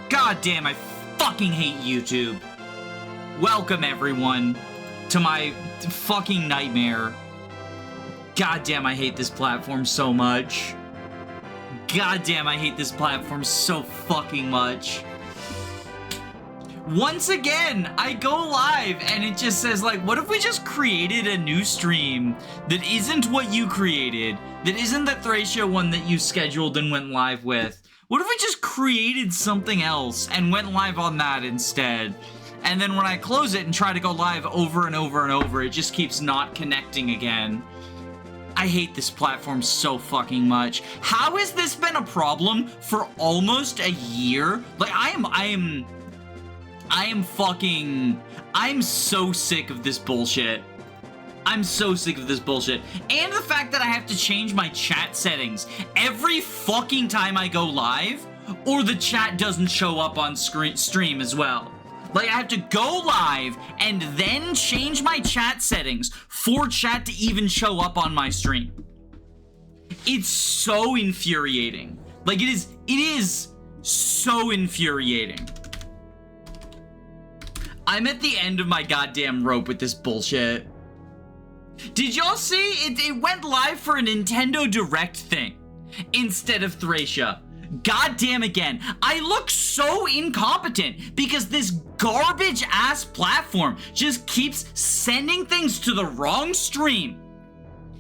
God damn, I fucking hate YouTube. Welcome, everyone, to my fucking nightmare. God damn, I hate this platform so much. God damn, I hate this platform so fucking much. Once again, I go live and it just says, like, what if we just created a new stream that isn't what you created, that isn't the Thracia one that you scheduled and went live with? What if we just created something else and went live on that instead? And then when I close it and try to go live over and over and over, it just keeps not connecting again. I hate this platform so fucking much. How has this been a problem for almost a year? Like, I'm so sick of this bullshit. I'm so sick of this bullshit. And the fact that I have to change my chat settings every fucking time I go live, or the chat doesn't show up on stream as well. Like, I have to go live and then change my chat settings for chat to even show up on my stream. It's so infuriating. Like, it is so infuriating. I'm at the end of my goddamn rope with this bullshit. Did y'all see? It went live for a Nintendo Direct thing instead of Thracia. Goddamn again. I look so incompetent because this garbage-ass platform just keeps sending things to the wrong stream.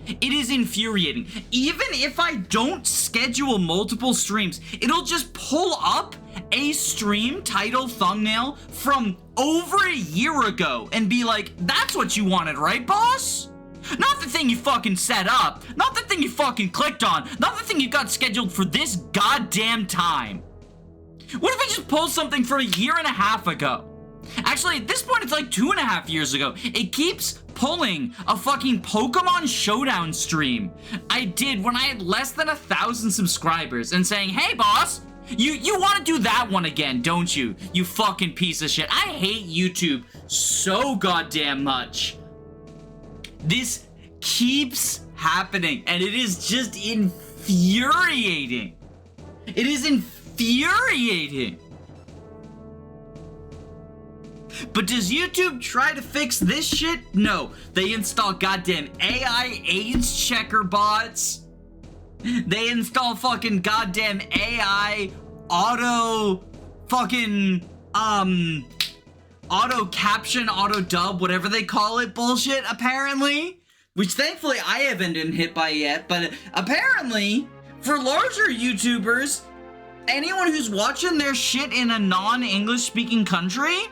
It is infuriating. Even if I don't schedule multiple streams, it'll just pull up a stream title thumbnail from over a year ago and be like, that's what you wanted, right, boss? Not the thing you fucking set up, not the thing you fucking clicked on, not the thing you got scheduled for this goddamn time. What if I just pulled something from a year and a half ago? Actually, at this point, it's like 2.5 years ago. It keeps pulling a fucking Pokemon Showdown stream I did when I had less than 1,000 subscribers and saying, hey, boss, you want to do that one again, don't you? You fucking piece of shit. I hate YouTube so goddamn much. This keeps happening, and it is just infuriating. It is infuriating. But does YouTube try to fix this shit? No. They install goddamn AI AIDS checker bots. They install fucking goddamn AI auto fucking auto caption, auto dub, whatever they call it bullshit, apparently. Which thankfully I haven't been hit by yet, but apparently for larger YouTubers, anyone who's watching their shit in a non-English speaking country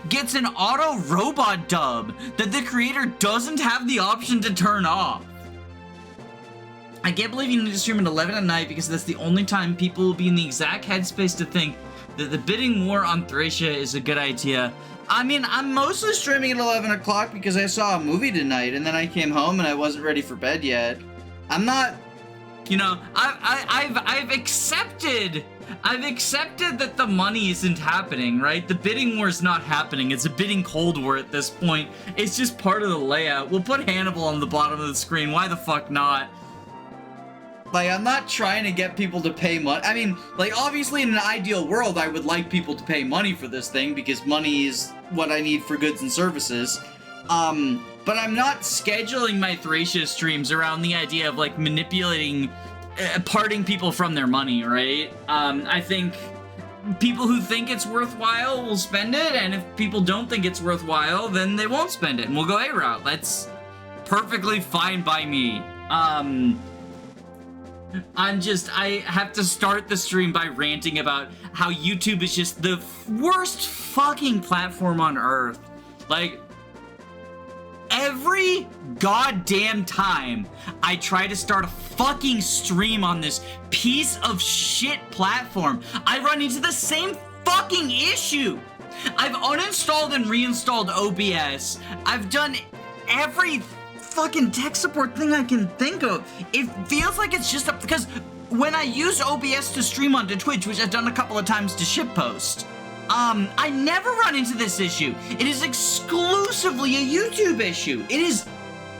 gets an auto robot dub that the creator doesn't have the option to turn off. I can't believe you need to stream at 11 at night because that's the only time people will be in the exact headspace to think that the bidding war on Thracia is a good idea. I mean, I'm mostly streaming at 11 o'clock because I saw a movie tonight and then I came home and I wasn't ready for bed yet. I'm not, you know, I've accepted that the money isn't happening, right? The bidding war is not happening. It's a bidding cold war at this point. It's just part of the layout. We'll put Hannibal on the bottom of the screen. Why the fuck not? Like, I'm not trying to get people to pay money. I mean, like, obviously in an ideal world, I would like people to pay money for this thing because money is what I need for goods and services. But I'm not scheduling my Thracia streams around the idea of, like, manipulating, parting people from their money, right? I think people who think it's worthwhile will spend it, and if people don't think it's worthwhile, then they won't spend it, and we'll go A-route. That's perfectly fine by me. I have to start the stream by ranting about how YouTube is just the worst fucking platform on earth. Like, every goddamn time I try to start a fucking stream on this piece of shit platform, I run into the same fucking issue. I've uninstalled and reinstalled OBS. I've done every fucking tech support thing I can think of. It feels like it's just because when I use OBS to stream onto Twitch, which I've done a couple of times to shitpost, I never run into this issue. It is exclusively a YouTube issue. It is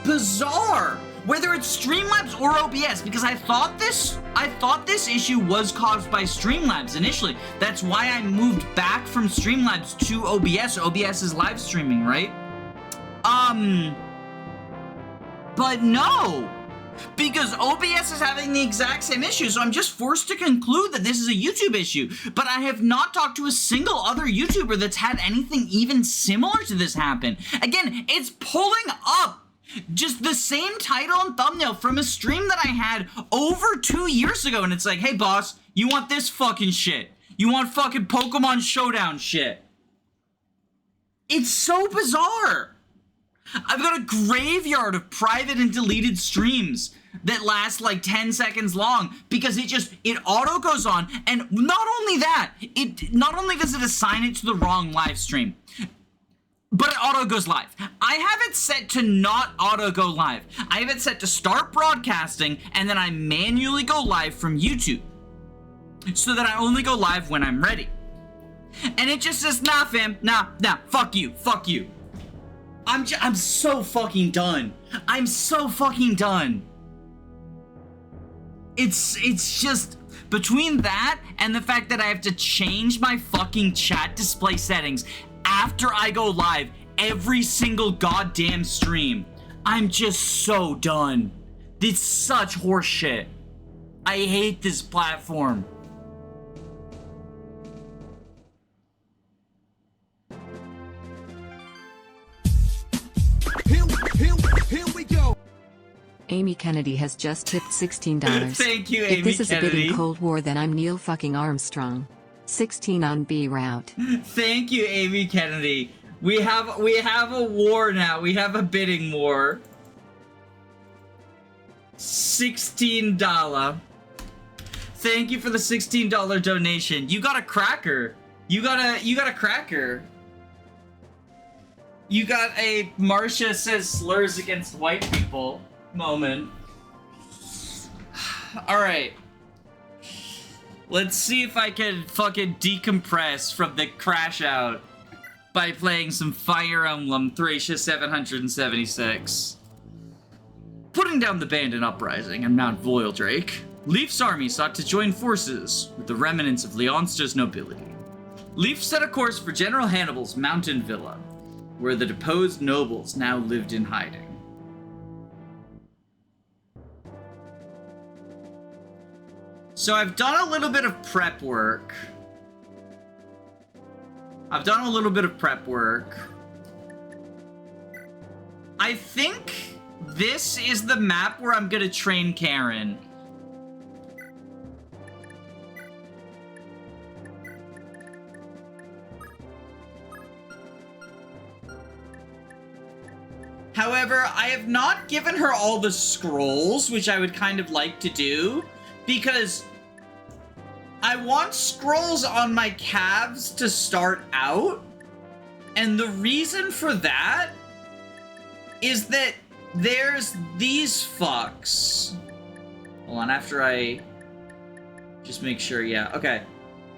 bizarre whether it's Streamlabs or OBS, because I thought this issue was caused by Streamlabs initially. That's why I moved back from Streamlabs to OBS. OBS is live streaming, right? But no, because OBS is having the exact same issue, so I'm just forced to conclude that this is a YouTube issue. But I have not talked to a single other YouTuber that's had anything even similar to this happen. Again, it's pulling up just the same title and thumbnail from a stream that I had over 2 years ago, and it's like, hey boss, you want this fucking shit? You want fucking Pokemon Showdown shit? It's so bizarre. I've got a graveyard of private and deleted streams that last like 10 seconds long because it auto goes on, and not only that, not only does it assign it to the wrong live stream, but it auto goes live. I have it set to not auto go live. I have it set to start broadcasting, and then I manually go live from YouTube so that I only go live when I'm ready. And it just says, nah fam, nah, fuck you. I'm so fucking done. I'm so fucking done. It's just, between that and the fact that I have to change my fucking chat display settings after I go live every single goddamn stream, I'm just so done. It's such horseshit. I hate this platform. Here we go. Amy Kennedy has just tipped $16. Thank you, Amy Kennedy. If this is a bidding Cold War, then I'm Neil fucking Armstrong. 16 on Brainrot. Thank you, Amy Kennedy. We have a war now. We have a bidding war. $16. Thank you for the $16 donation. You got a cracker. You got a cracker. You got a Marcia says slurs against white people moment. Alright. Let's see if I can fucking decompress from the crash out by playing some Fire Emblem Thracia 776. Putting down the band in Uprising on Mount Voildrake, Leif's army sought to join forces with the remnants of Leonsta's nobility. Leif set a course for General Hannibal's mountain villa, where the deposed nobles now lived in hiding. So I've done a little bit of prep work. I think this is the map where I'm gonna train Karen. However, I have not given her all the scrolls, which I would kind of like to do, because I want scrolls on my calves to start out, and the reason for that is that there's these fucks. Hold on, after I just make sure, yeah, okay.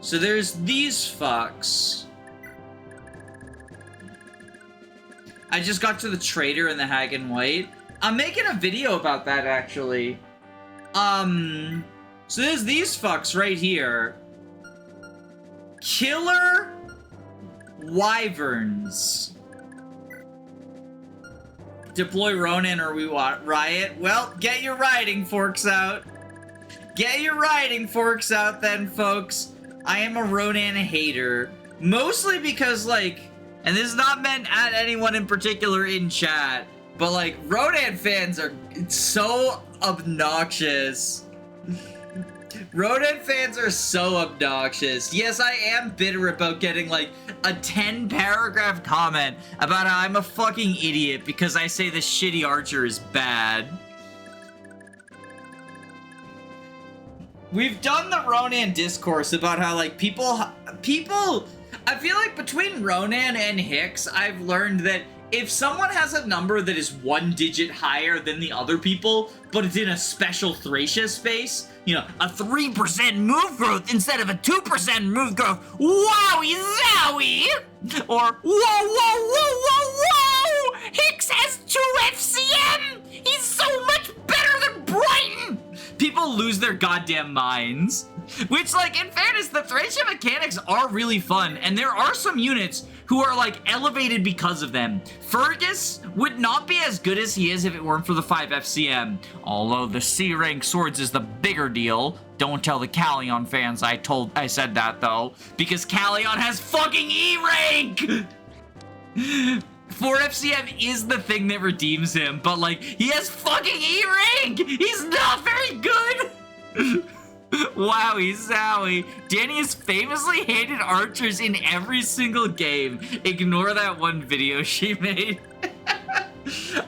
So there's these fucks. I just got to the trader in the Hag and White. I'm making a video about that, actually. So there's these fucks right here. Killer Wyverns. Deploy Ronin or we want Riot. Well, get your riding forks out. Get your riding forks out then, folks. I am a Ronin hater. Mostly because, like, and this is not meant at anyone in particular in chat, but, like, Ronin fans are so obnoxious. Ronin fans are so obnoxious. Yes, I am bitter about getting, like, a 10-paragraph comment about how I'm a fucking idiot because I say the shitty archer is bad. We've done the Ronin discourse about how, like, people, I feel like between Ronin and Hicks, I've learned that if someone has a number that is 1 digit higher than the other people, but it's in a special Thracia space, you know, a 3% move growth instead of a 2% move growth, wowie zowie! Or, whoa, whoa, whoa, whoa, whoa! Hicks has 2 FCM! He's so much all lose their goddamn minds. Which, like, in fairness, the Thracia mechanics are really fun, and there are some units who are, like, elevated because of them. Fergus would not be as good as he is if it weren't for the 5 FCM. Although the C-rank swords is the bigger deal. Don't tell the Callion fans I said that, though. Because Callion has fucking E-rank! 4 FCM is the thing that redeems him, but, like, he has fucking E-rank! He's not very good! Wowie zowie. Danny has famously hated archers in every single game. Ignore that one video she made.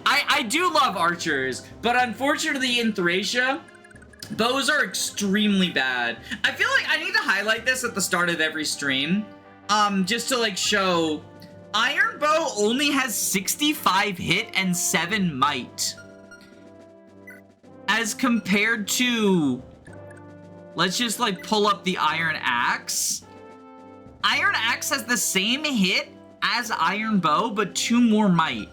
I do love archers, but unfortunately in Thracia, bows are extremely bad. I feel like I need to highlight this at the start of every stream, just to, like, show Iron Bow only has 65 hit and 7 might. As compared to, let's just, like, pull up the Iron Axe. Iron Axe has the same hit as Iron Bow, but 2 more might.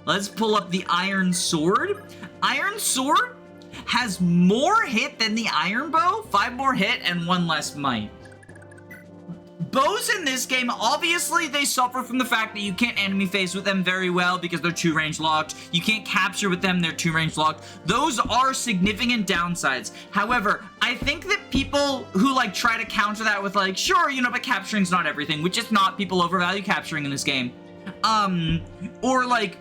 Let's pull up the Iron Sword. Iron Sword has more hit than the Iron Bow, 5 more hit and 1 less might. Bows in this game, obviously, they suffer from the fact that you can't enemy face with them very well because they're 2 range locked. You can't capture with them, they're 2 range locked. Those are significant downsides. However, I think that people who, like, try to counter that with, like, sure, you know, but capturing's not everything, which is not. People overvalue capturing in this game. Or, like,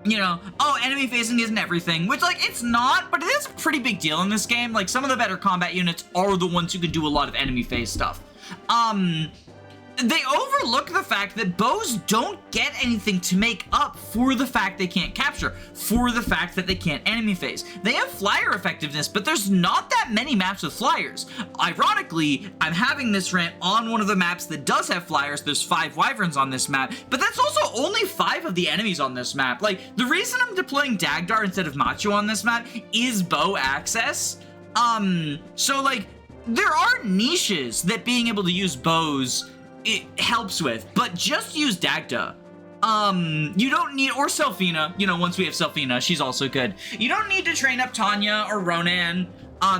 you know, oh, enemy facing isn't everything, which, like, it's not, but it is a pretty big deal in this game. Like, some of the better combat units are the ones who can do a lot of enemy face stuff. They overlook the fact that bows don't get anything to make up for the fact they can't capture, for the fact that they can't enemy phase. They have flyer effectiveness, but there's not that many maps with flyers. Ironically, I'm having this rant on one of the maps that does have flyers. There's 5 wyverns on this map, but that's also only 5 of the enemies on this map. Like, the reason I'm deploying Dagdar instead of Macho on this map is bow access. So, like, there are niches that being able to use bows, it helps with, but just use Dagda. You don't need, or Selfina, you know, once we have Selfina, she's also good. You don't need to train up Tanya or Ronan.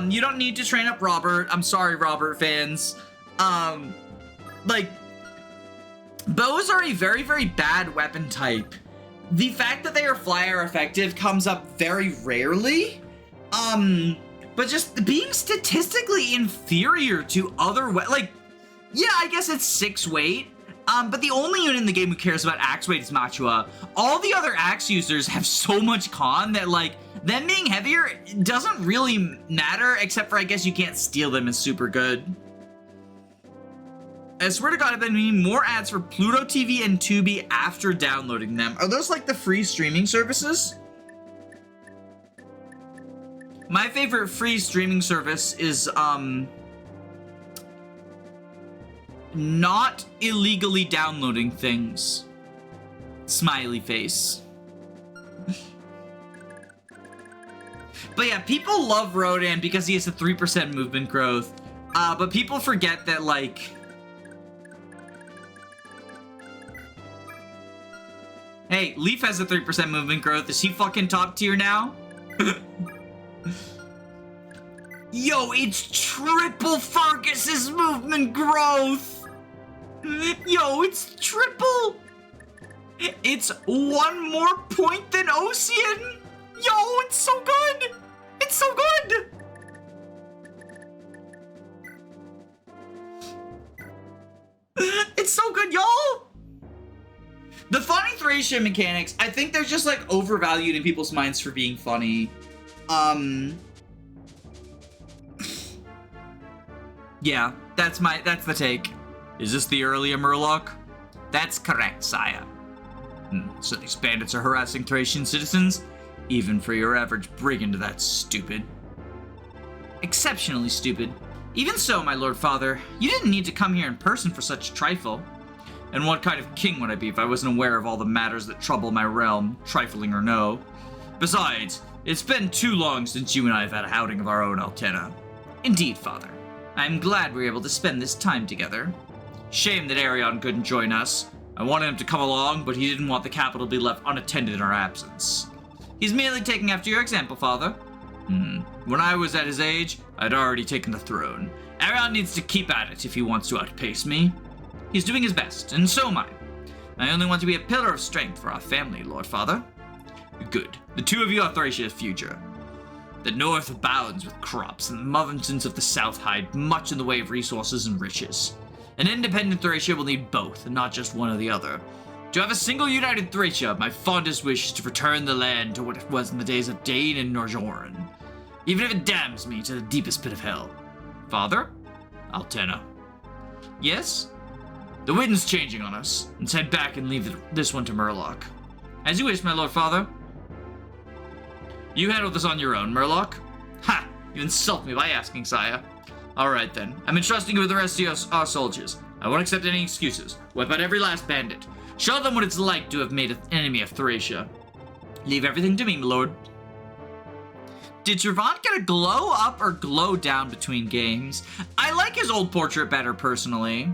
You don't need to train up Robert. I'm sorry, Robert fans. Like, bows are a very, very bad weapon type. The fact that they are flyer effective comes up very rarely. But just being statistically inferior to other, like, yeah, I guess it's 6 weight, but the only unit in the game who cares about axe weight is Machua. All the other axe users have so much con that, like, them being heavier doesn't really matter, except for, I guess, you can't steal them is super good. I swear to God, I've been needing more ads for Pluto TV and Tubi after downloading them. Are those, like, the free streaming services? My favorite free streaming service is, not illegally downloading things. Smiley face. But yeah, people love Rodan because he has a 3% movement growth. But people forget that, like, hey, Leaf has a 3% movement growth. Is he fucking top tier now? Yo, it's triple Fergus's movement growth! Yo, it's triple! It's 1 more point than Ocean! Yo, it's so good! It's so good! It's so good, y'all! The funny Thracia mechanics, I think they're just, like, overvalued in people's minds for being funny. Yeah, that's the take. Is this the earlier Murloc? That's correct, sire. So these bandits are harassing Thracian citizens? Even for your average brigand, that's stupid. Exceptionally stupid. Even so, my lord father, you didn't need to come here in person for such a trifle. And what kind of king would I be if I wasn't aware of all the matters that trouble my realm, trifling or no? Besides, it's been too long since you and I have had a outing of our own, Altena. Indeed, father. I'm glad we were able to spend this time together. Shame that Arion couldn't join us. I wanted him to come along, but he didn't want the capital to be left unattended in our absence. He's merely taking after your example, father. When I was at his age, I'd already taken the throne. Arion needs to keep at it if he wants to outpace me. He's doing his best, and so am I. I only want to be a pillar of strength for our family, Lord Father. Good. The two of you are Thracia's future. The north abounds with crops, and the mountains of the south hide much in the way of resources and riches. An independent Thracia will need both, and not just one or the other. To have a single united Thracia, my fondest wish is to return the land to what it was in the days of Dane and Norjoran, even if it damns me to the deepest pit of hell. Father? Altena. Yes? The wind's changing on us. Let's head back and leave this one to Murloc. As you wish, my Lord Father. You handle this on your own, Murloc. Ha! You insult me by asking, sire. Alright then. I'm entrusting you with the rest of our soldiers. I won't accept any excuses. Wipe out every last bandit. Show them what it's like to have made an enemy of Thracia. Leave everything to me, my lord. Did Trevant get a glow up or glow down between games? I like his old portrait better, personally.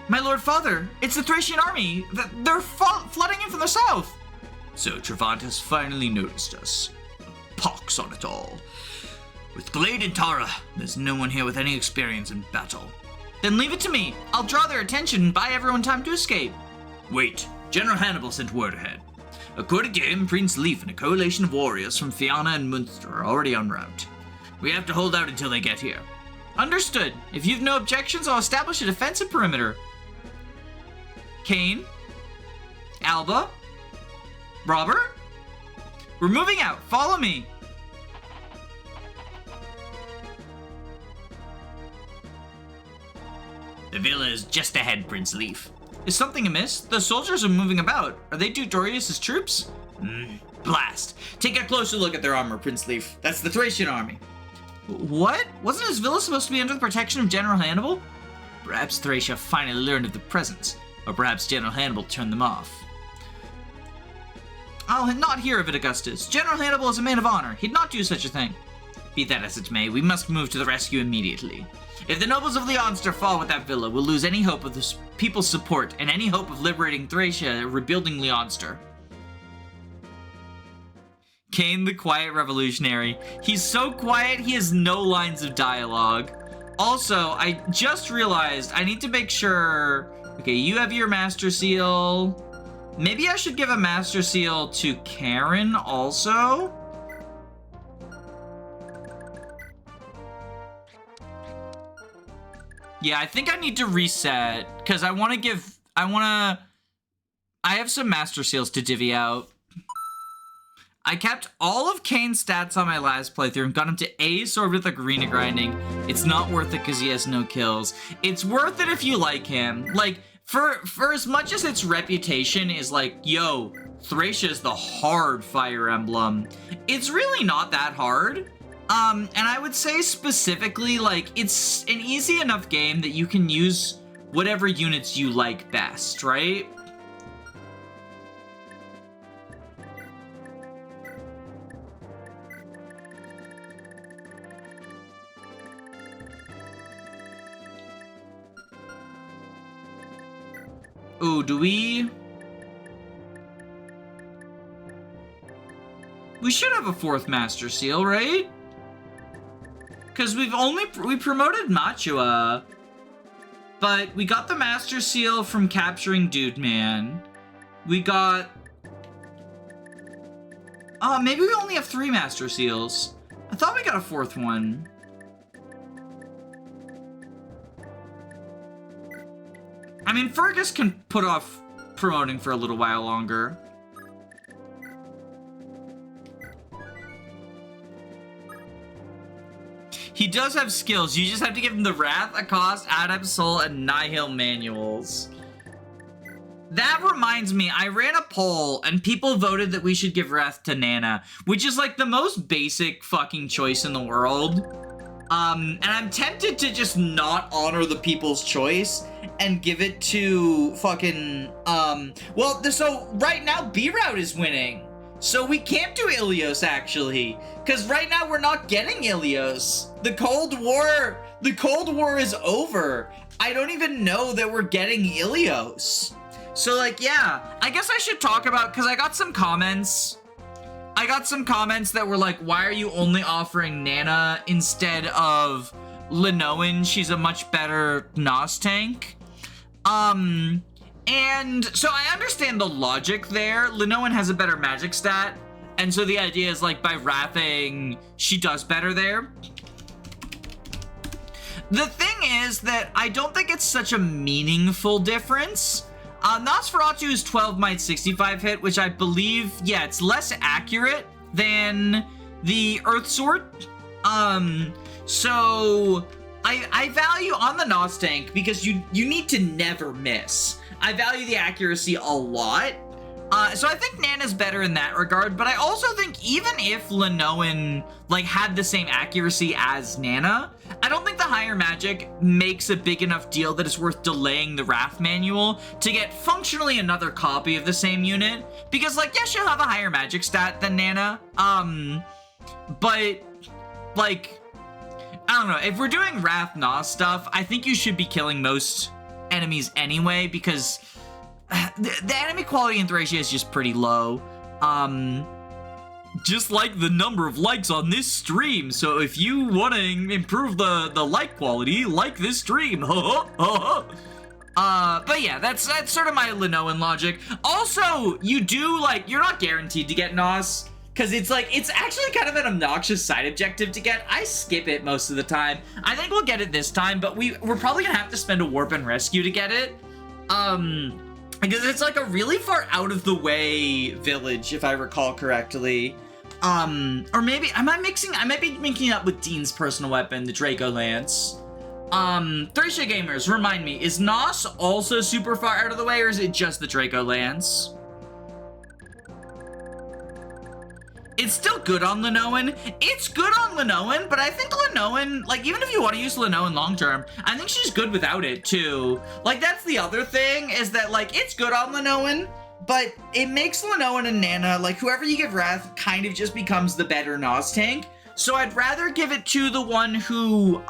My Lord Father, it's the Thracian army. They're flooding in from the south. So Trevant has finally noticed us. Pox on it all. With Glade and Tara, there's no one here with any experience in battle. Then leave it to me. I'll draw their attention and buy everyone time to escape. Wait, General Hannibal sent word ahead. According to him, Prince Leif and a coalition of warriors from Fianna and Munster are already en route. We have to hold out until they get here. Understood. If you've no objections, I'll establish a defensive perimeter. Kane? Alba? Robert? We're moving out. Follow me. The villa is just ahead, Prince Leif. Is something amiss? The soldiers are moving about. Are they Dorius' troops? Blast. Take a closer look at their armor, Prince Leif. That's the Thracian army. What? Wasn't his villa supposed to be under the protection of General Hannibal? Perhaps Thracia finally learned of the presence, or perhaps General Hannibal turned them off. I'll not hear of it, Augustus. General Hannibal is a man of honor. He'd not do such a thing. Be that as it may, we must move to the rescue immediately. If the nobles of Leonster fall with that villa, we'll lose any hope of the people's support and any hope of liberating Thracia or rebuilding Leonster. Kane the Quiet Revolutionary. He's so quiet, he has no lines of dialogue. Also, I just realized I need to make sure... Okay, you have your Master Seal. Maybe I should give a Master Seal to Karen also? Yeah, I think I need to reset, because I have some Master Seals to divvy out. I kept all of Kane's stats on my last playthrough and got him to A sword with arena grinding. It's not worth it because he has no kills. It's worth it if you like him. Like, for as much as its reputation is like, yo, Thracia is the hard Fire Emblem, it's really not that hard. And I would say specifically, like, it's an easy enough game that you can use whatever units you like best, right? Ooh, do we... We should have a 4th Master Seal, right? Because we promoted Machua, but we got the Master Seal from capturing Dude Man. We got... maybe we only have 3 Master Seals. I thought we got a 4th one. I mean, Fergus can put off promoting for a little while longer. He does have skills. You just have to give him the Wrath, Accost, Adept Soul, and Nihil manuals. That reminds me, I ran a poll, and people voted that we should give Wrath to Nana, which is like the most basic fucking choice in the world. And I'm tempted to just not honor the people's choice and give it to fucking, so right now B-Route is winning. So we can't do Ilios, actually, because right now we're not getting Ilios. The Cold War is over. I don't even know that we're getting Ilios. So, like, yeah, I guess I should talk about, because I got some comments I got some comments that were like, why are you only offering Nana instead of Linoan? She's a much better Nos tank. And so I understand the logic there. Linoan has a better magic stat, and so the idea is like by wrathing, she does better there. The thing is that I don't think it's such a meaningful difference. Nosferatu is 12 might 65 hit, which I believe, yeah, it's less accurate than the Earth Sword. So I value on the Nos tank because you need to never miss. I value the accuracy a lot. So I think Nana's better in that regard, but I also think even if Linoan like had the same accuracy as Nana, I don't think the higher magic makes a big enough deal that it's worth delaying the Wrath manual to get functionally another copy of the same unit. Because like, yes, she'll have a higher magic stat than Nana, but like, I don't know, if we're doing Wrath Nos stuff, I think you should be killing most enemies anyway, because the enemy quality in Thracia is just pretty low. Just like the number of likes on this stream. So if you want to improve the like quality, like this stream. But yeah, that's sort of my Linoan logic. Also, you do like, you're not guaranteed to get Nos, because it's like, it's actually kind of an obnoxious side objective to get. I skip it most of the time. I think we'll get it this time, but we're probably gonna have to spend a warp and rescue to get it. Because it's like a really far out of the way village, if I recall correctly. Or maybe, I might be mixing up with Dean's personal weapon, the Draco Lance. Thracia gamers, remind me, is Nos also super far out of the way, or is it just the Draco Lance? It's still good on Linoan. It's good on Linoan, but I think Linoan, like, even if you want to use Linoan long term, I think she's good without it too. Like, that's the other thing, is that, like, it's good on Linoan, but it makes Linoan and Nana, like, whoever you give Wrath kind of just becomes the better Nos tank. So I'd rather give it to the one who,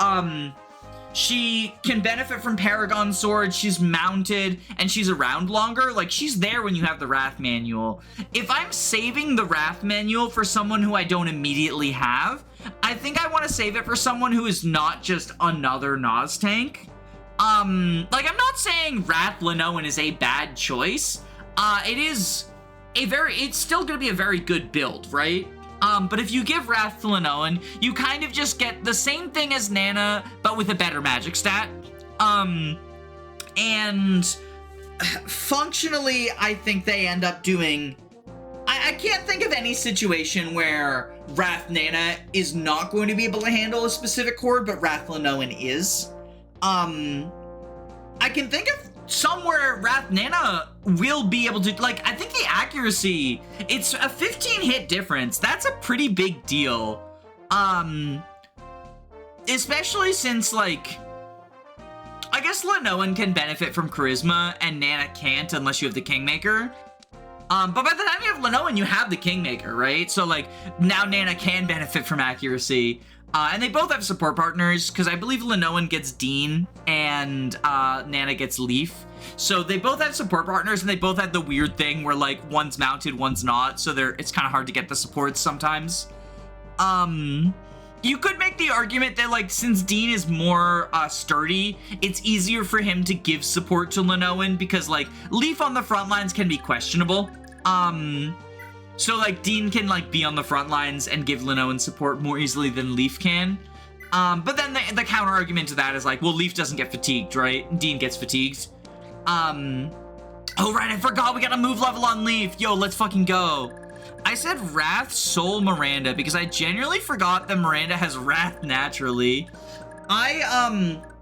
she can benefit from Paragon Sword, she's mounted, and she's around longer. Like, she's there when you have the Wrath manual. If I'm saving the Wrath manual for someone who I don't immediately have, I think I want to save it for someone who is not just another Nos tank. Like, I'm not saying Wrath Linoan is a bad choice. It's still gonna be a very good build, right? But if you give Wrath to Linoan, you kind of just get the same thing as Nana, but with a better magic stat. And functionally, I think they end up doing... I can't think of any situation where Wrath Nana is not going to be able to handle a specific chord, but Wrath Linoan is. I can think of somewhere Wrath Nana will be able to, like, I think the accuracy, it's a 15 hit difference. That's a pretty big deal. Especially since, like, I guess Linoan can benefit from charisma and Nana can't unless you have the Kingmaker. But by the time you have Linoan, you have the Kingmaker, right? So, like, now Nana can benefit from accuracy. And they both have support partners, because I believe Linoan gets Dean and Nana gets Leaf. So they both have support partners, and they both have the weird thing where, like, one's mounted, one's not. So it's kind of hard to get the supports sometimes. You could make the argument that, like, since Dean is more sturdy, it's easier for him to give support to Linoan, because, like, Leaf on the front lines can be questionable. So, like, Dean can, like, be on the front lines and give Linoan support more easily than Leaf can. But then the counter argument to that is, like, well, Leaf doesn't get fatigued, right? Dean gets fatigued. Oh, right, I forgot we got a move level on Leaf. Yo, let's fucking go. I said Wrath Soul Miranda because I genuinely forgot that Miranda has Wrath naturally. My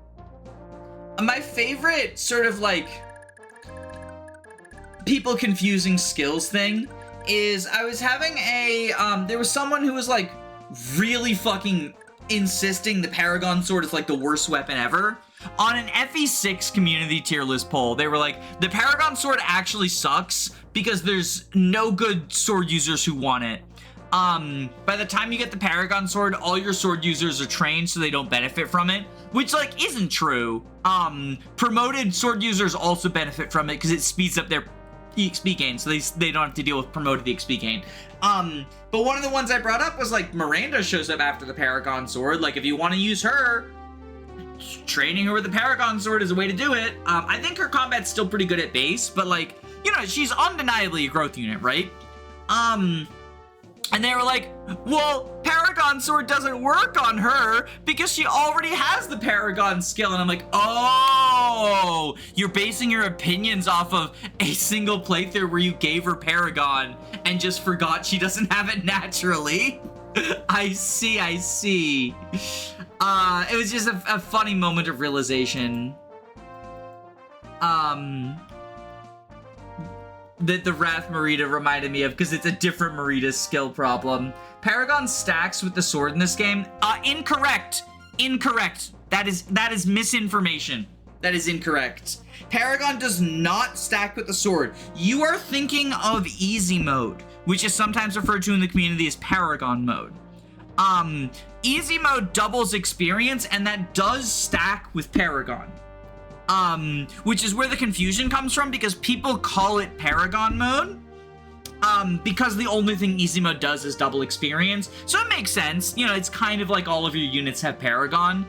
favorite sort of, like, people confusing skills thing is I was having a, there was someone who was, like, really fucking insisting the Paragon Sword is, like, the worst weapon ever. On an FE6 community tier list poll, they were like, the Paragon Sword actually sucks because there's no good sword users who want it. By the time you get the Paragon Sword, all your sword users are trained so they don't benefit from it, which, like, isn't true. Promoted sword users also benefit from it because it speeds up their EXP gain, so they don't have to deal with promoted EXP gain. But one of the ones I brought up was like Miranda shows up after the Paragon Sword. Like if you want to use her, training her with the Paragon Sword is a way to do it. I think her combat's still pretty good at base, but like, you know, she's undeniably a growth unit, right? And they were like, well, Paragon Sword doesn't work on her because she already has the Paragon skill. And I'm like, oh, you're basing your opinions off of a single playthrough where you gave her Paragon and just forgot she doesn't have it naturally. I see. It was just a funny moment of realization. That the Wrath Marita reminded me of, because it's a different Marita skill problem. Paragon stacks with the sword in this game. Incorrect. That is misinformation. That is incorrect. Paragon does not stack with the sword. You are thinking of easy mode, which is sometimes referred to in the community as Paragon mode. Easy mode doubles experience, and that does stack with Paragon. Which is where the confusion comes from, because people call it Paragon mode, because the only thing easy mode does is double experience. So it makes sense, you know, it's kind of like all of your units have Paragon.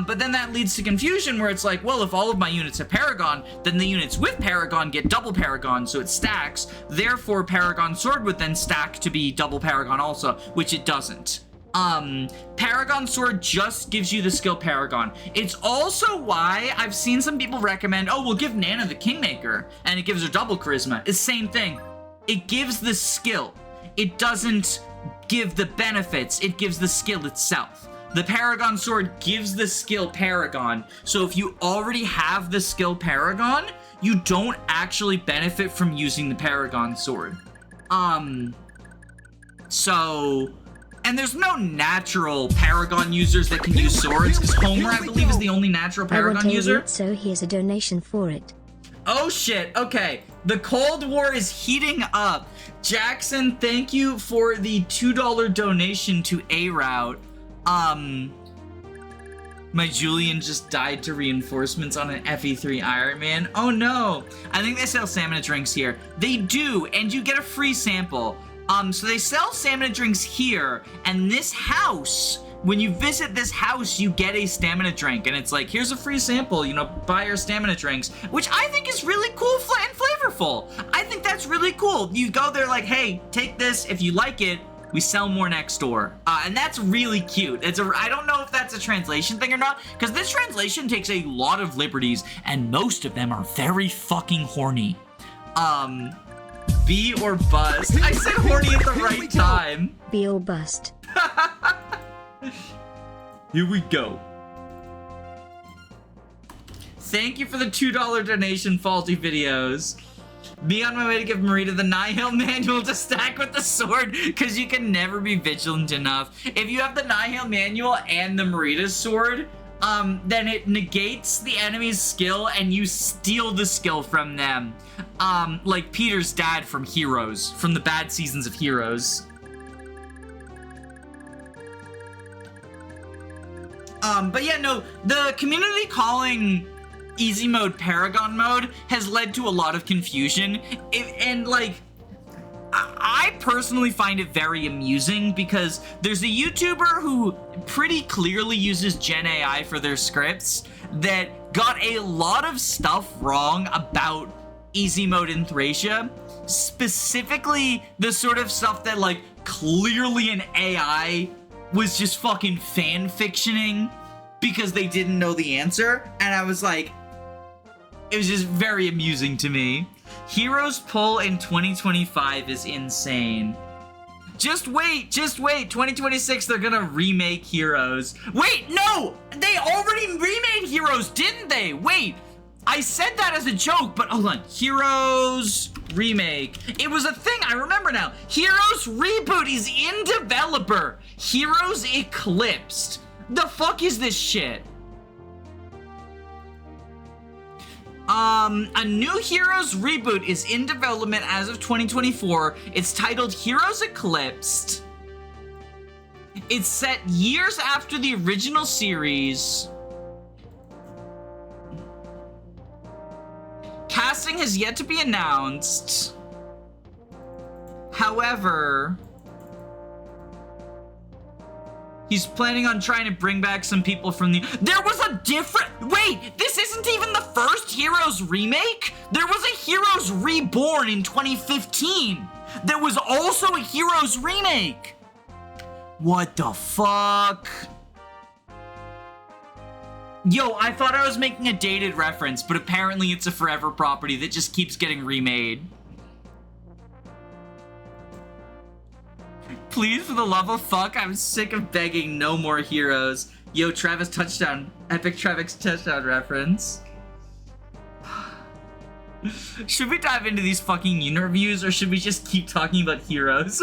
But then that leads to confusion where it's like, well, if all of my units have Paragon, then the units with Paragon get double Paragon, so it stacks. Therefore, Paragon Sword would then stack to be double Paragon also, which it doesn't. Paragon Sword just gives you the skill Paragon. It's also why I've seen some people recommend, oh, we'll give Nana the Kingmaker, and it gives her double Charisma. It's the same thing. It gives the skill. It doesn't give the benefits. It gives the skill itself. The Paragon Sword gives the skill Paragon, so if you already have the skill Paragon, you don't actually benefit from using the Paragon Sword. And there's no natural Paragon users that can use swords, because Homer, I believe, is the only natural Paragon user. So here's a donation for it. Oh shit, okay. The Cold War is heating up. Jackson, thank you for the $2 donation to A-Route. My Julian just died to reinforcements on an FE3 Iron Man. Oh no. I think they sell stamina drinks here. They do, and you get a free sample. So they sell stamina drinks here, and this house, when you visit this house, you get a stamina drink, and it's like, here's a free sample, you know, buy our stamina drinks, which I think is really cool and flavorful. I think that's really cool. You go there like, hey, take this, if you like it, we sell more next door. And that's really cute. I don't know if that's a translation thing or not, because this translation takes a lot of liberties, and most of them are very fucking horny. Be or bust. I said horny at the right time. Be or bust. Here we go. Thank you for the $2 donation, Faulty Videos. Be on my way to give Marita the Nihil manual to stack with the sword, because you can never be vigilant enough. If you have the Nihil manual and the Marita's sword, then it negates the enemy's skill and you steal the skill from them. Like Peter's dad from Heroes, from the bad seasons of Heroes. But yeah, no, the community calling easy mode Paragon mode has led to a lot of confusion. And like, I personally find it very amusing because there's a YouTuber who pretty clearly uses Gen AI for their scripts that got a lot of stuff wrong about easy mode in Thracia. Specifically, the sort of stuff that like clearly an AI was just fucking fan fictioning because they didn't know the answer. And I was like, it was just very amusing to me. Heroes pull in 2025 is insane. Just wait. 2026, they're gonna remake Heroes. Wait, no! They already remade Heroes, didn't they? Wait, I said that as a joke, but hold on. Heroes remake. It was a thing, I remember now. Heroes reboot is in developer. Heroes Eclipsed. The fuck is this shit? A new Heroes reboot is in development as of 2024. It's titled Heroes Eclipsed. It's set years after the original series. Cast casting has yet to be announced. However, he's planning on trying to bring back some people from the... There was a different... Wait, this isn't even the first Heroes remake? There was a Heroes Reborn in 2015. There was also a Heroes remake. What the fuck? Yo, I thought I was making a dated reference, but apparently it's a forever property that just keeps getting remade. Please, for the love of fuck, I'm sick of begging no more Heroes. Yo, Travis touchdown. Epic Travis touchdown reference. Should we dive into these fucking unit reviews, or should we just keep talking about Heroes?